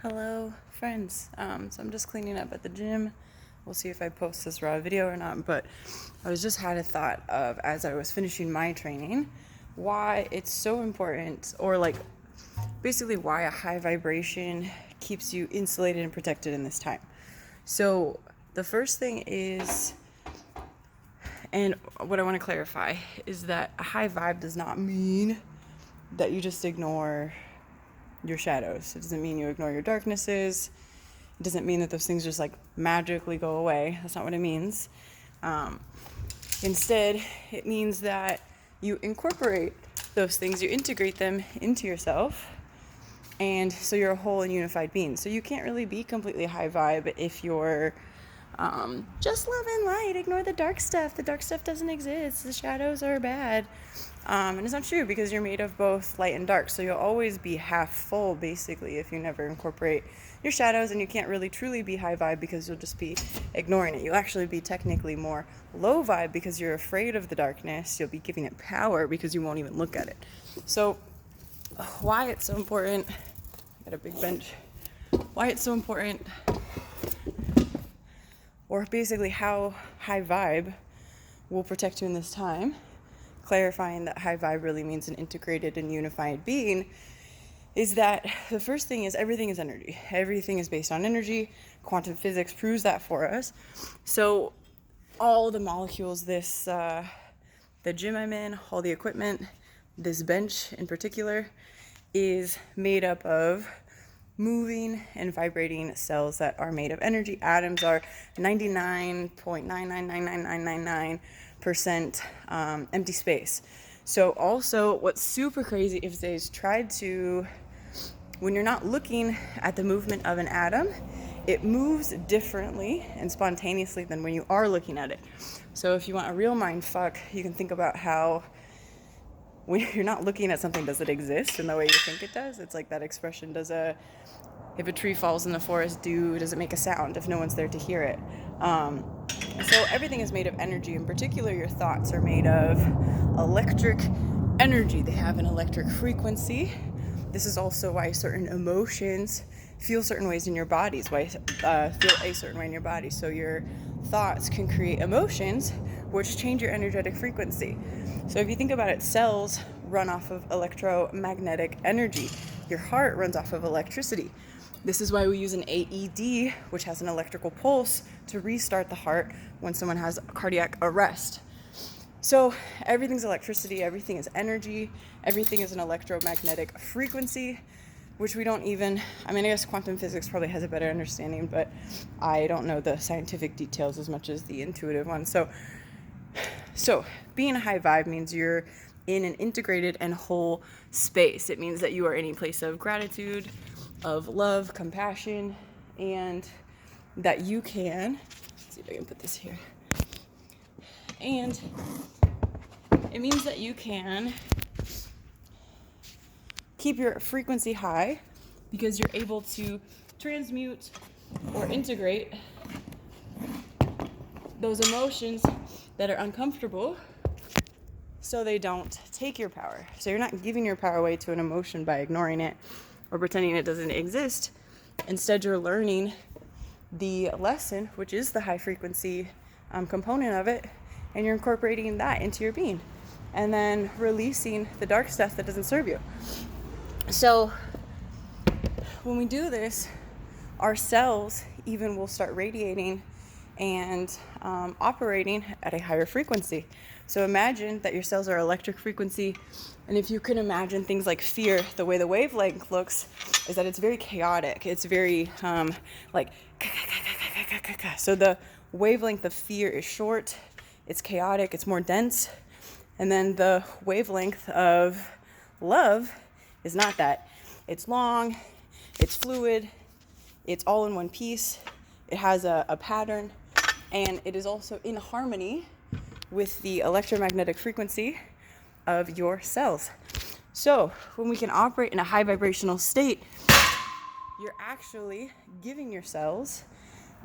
Hello, friends. So I'm just cleaning up at the gym. We'll see if I post this raw video or not, but I just had a thought of, as I was finishing my training, why it's so important, or like basically why a high vibration keeps you insulated and protected in this time. So the first thing is, and what I want to clarify is that a high vibe does not mean that you just ignore your shadows. It doesn't mean you ignore your darknesses. It doesn't mean that those things just like magically go away. That's not what it means. Instead, it means that you incorporate those things, you integrate them into yourself, and so you're a whole and unified being. So you can't really be completely high vibe if you're just love and light, ignore the dark stuff. The dark stuff doesn't exist. The shadows are bad. And it's not true, because you're made of both light and dark. So you'll always be half full, basically, if you never incorporate your shadows. And you can't really truly be high vibe because you'll just be ignoring it. You'll actually be technically more low vibe because you're afraid of the darkness. You'll be giving it power because you won't even look at it. So why it's so important, got a big bench, why it's so important, or basically how high vibe will protect you in this time, clarifying that high vibe really means an integrated and unified being, is that the first thing is everything is energy. Everything is based on energy. Quantum physics proves that for us. So all the molecules, the gym I'm in, all the equipment, this bench in particular, is made up of moving and vibrating cells that are made of energy. Atoms are 99.9999999% empty space. So also what's super crazy is they've tried to, when you're not looking at the movement of an atom, it moves differently and spontaneously than when you are looking at it. So if you want a real mind fuck, you can think about how when you're not looking at something, does it exist in the way you think it does? It's like that expression, if a tree falls in the forest, does it make a sound if no one's there to hear it? So everything is made of energy. In particular, your thoughts are made of electric energy. They have an electric frequency. This is also why certain emotions feel certain ways in your bodies, why feel a certain way in your body. So your thoughts can create emotions which change your energetic frequency. So if you think about it, cells run off of electromagnetic energy. Your heart runs off of electricity. This is why we use an AED, which has an electrical pulse, to restart the heart when someone has cardiac arrest. So everything's electricity, everything is energy, everything is an electromagnetic frequency, which we don't even, I guess quantum physics probably has a better understanding, but I don't know the scientific details as much as the intuitive ones. So being a high vibe means you're in an integrated and whole space. It means that you are in a place of gratitude, of love, compassion, and that you can, let's see if I can put this here, and it means that you can keep your frequency high because you're able to transmute or integrate those emotions that are uncomfortable so they don't take your power. So you're not giving your power away to an emotion by ignoring it or pretending it doesn't exist. Instead, you're learning the lesson, which is the high frequency component of it, and you're incorporating that into your being and then releasing the dark stuff that doesn't serve you. So when we do this, our cells even will start radiating and operating at a higher frequency. So imagine that your cells are electric frequency, and if you can imagine things like fear, the way the wavelength looks is that it's very chaotic. It's very like so the wavelength of fear is short, it's chaotic, it's more dense, and then the wavelength of love is not that. It's long, it's fluid, it's all in one piece, it has a pattern, and it is also in harmony with the electromagnetic frequency of your cells. So when we can operate in a high vibrational state, you're actually giving your cells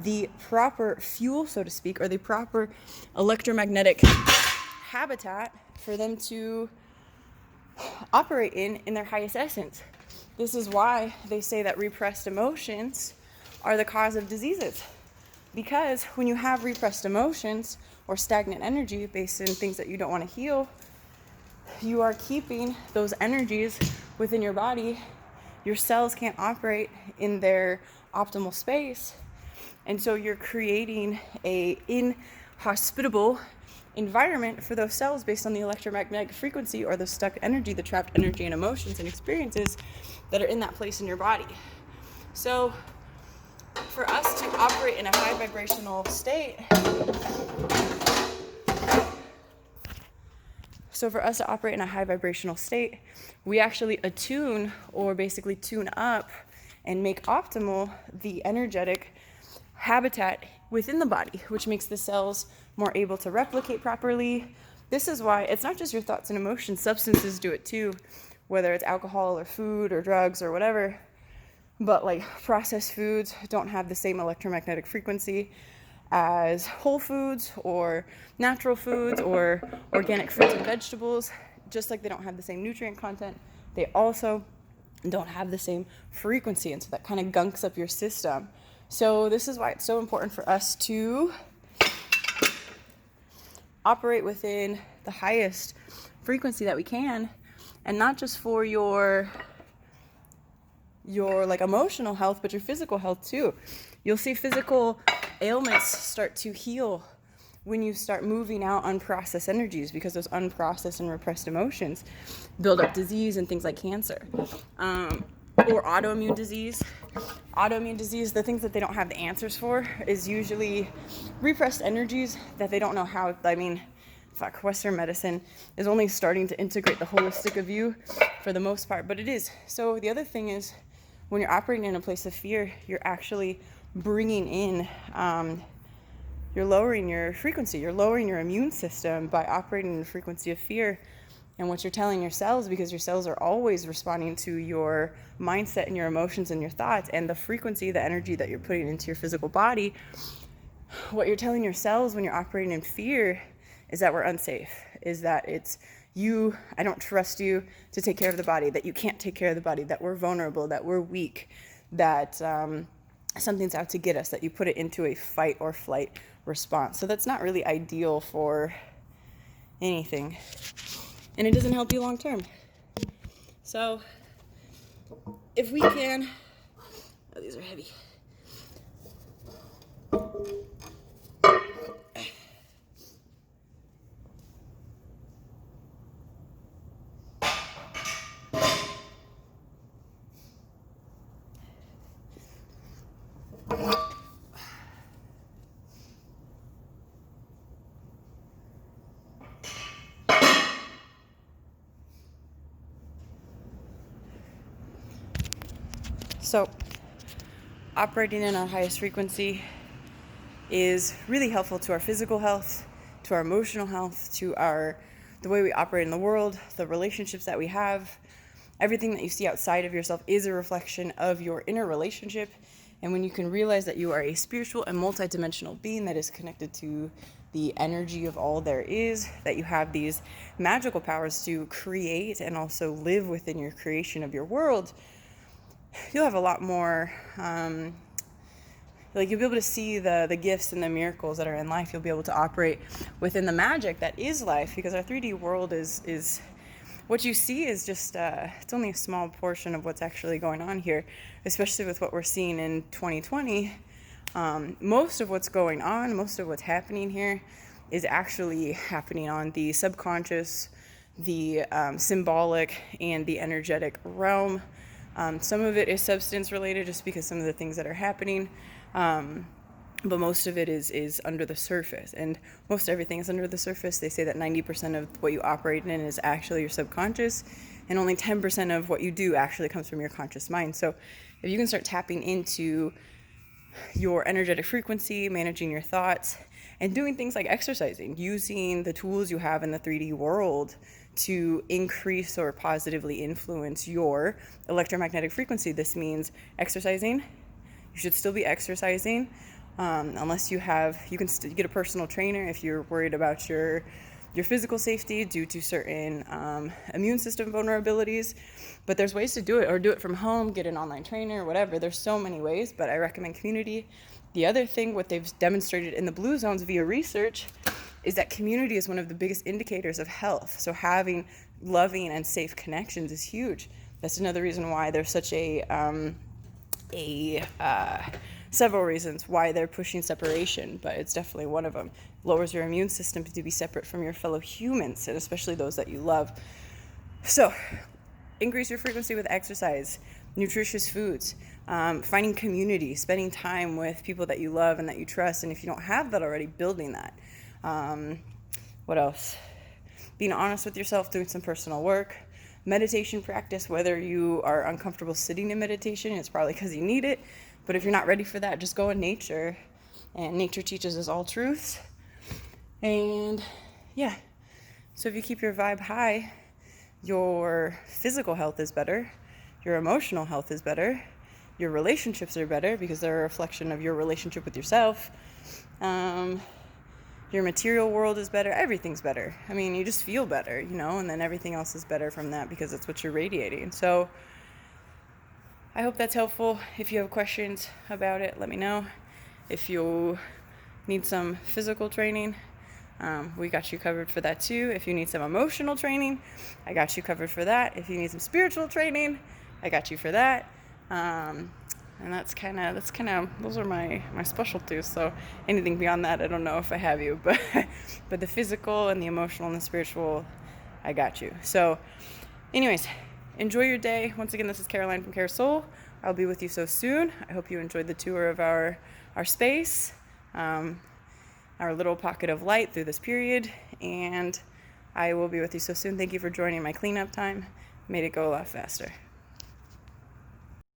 the proper fuel, so to speak, or the proper electromagnetic habitat for them to operate in their highest essence. This is why they say that repressed emotions are the cause of diseases. Because when you have repressed emotions or stagnant energy based in things that you don't want to heal, you are keeping those energies within your body. Your cells can't operate in their optimal space. And so you're creating a inhospitable environment for those cells based on the electromagnetic frequency or the stuck energy, the trapped energy and emotions and experiences that are in that place in your body. So for us to operate in a high vibrational state, we actually attune or basically tune up and make optimal the energetic habitat within the body, which makes the cells more able to replicate properly. This is why it's not just your thoughts and emotions, substances do it too, whether it's alcohol or food or drugs or whatever. But like processed foods don't have the same electromagnetic frequency as whole foods or natural foods or organic fruits and vegetables. Just like they don't have the same nutrient content, they also don't have the same frequency, and so that kind of gunks up your system. So this is why it's so important for us to operate within the highest frequency that we can, and not just for your like emotional health, but your physical health too. You'll see physical ailments start to heal when you start moving out unprocessed energies, because those unprocessed and repressed emotions build up disease and things like cancer. Or autoimmune disease. Autoimmune disease, the things that they don't have the answers for is usually repressed energies that they don't know how. Western medicine is only starting to integrate the holistic view for the most part, but it is. So the other thing is, when you're operating in a place of fear, you're actually bringing in, you're lowering your frequency, you're lowering your immune system by operating in the frequency of fear. And what you're telling your cells, because your cells are always responding to your mindset and your emotions and your thoughts and the frequency, the energy that you're putting into your physical body, what you're telling your cells when you're operating in fear is that we're unsafe, is that it's you, I don't trust you to take care of the body, that you can't take care of the body, that we're vulnerable, that we're weak, that something's out to get us, that you put it into a fight or flight response. So that's not really ideal for anything. And it doesn't help you long term. So if we can, oh, these are heavy. So operating in our highest frequency is really helpful to our physical health, to our emotional health, to the way we operate in the world, the relationships that we have. Everything that you see outside of yourself is a reflection of your inner relationship. And when you can realize that you are a spiritual and multidimensional being that is connected to the energy of all there is, that you have these magical powers to create and also live within your creation of your world, you'll have a lot more, you'll be able to see the gifts and the miracles that are in life. You'll be able to operate within the magic that is life, because our 3D world is what you see is just, it's only a small portion of what's actually going on here, especially with what we're seeing in 2020. Most of what's going on, most of what's happening here is actually happening on the subconscious, the symbolic, and the energetic realm. Some of it is substance related, just because some of the things that are happening, but most of it is under the surface, and most everything is under the surface. They say that 90% of what you operate in is actually your subconscious, and only 10% of what you do actually comes from your conscious mind. So if you can start tapping into your energetic frequency, managing your thoughts, and doing things like exercising, using the tools you have in the 3D world to increase or positively influence your electromagnetic frequency. This means exercising. You should still be exercising, unless you can get a personal trainer if you're worried about your your physical safety due to certain immune system vulnerabilities. But there's ways to do it, or do it from home, get an online trainer, whatever. There's so many ways, but I recommend community. The other thing, what they've demonstrated in the blue zones via research, is that community is one of the biggest indicators of health. So having loving and safe connections is huge. That's another reason why there's such several reasons why they're pushing separation, but it's definitely one of them. Lowers your immune system to be separate from your fellow humans, and especially those that you love. So increase your frequency with exercise, nutritious foods, finding community, spending time with people that you love and that you trust, and if you don't have that already, building that. What else? Being honest with yourself, doing some personal work, meditation practice. Whether you are uncomfortable sitting in meditation, it's probably because you need it, but if you're not ready for that, just go in nature, and nature teaches us all truths. And yeah, so if you keep your vibe high, your physical health is better, your emotional health is better, your relationships are better because they're a reflection of your relationship with yourself. Your material world is better, everything's better. I mean, you just feel better, and then everything else is better from that because that's what you're radiating. So I hope that's helpful. If you have questions about it, let me know. If you need some physical training, we got you covered for that too. If you need some emotional training, I got you covered for that. If you need some spiritual training, I got you for that. And that's kind of those are my specialties. So anything beyond that, I don't know if I have you, but the physical and the emotional and the spiritual, I got you. So anyways, enjoy your day. Once again, this is Caroline from Care Soul. I'll be with you so soon. I hope you enjoyed the tour of our space, our little pocket of light through this period, and I will be with you so soon. Thank you for joining my cleanup time. Made it go a lot faster.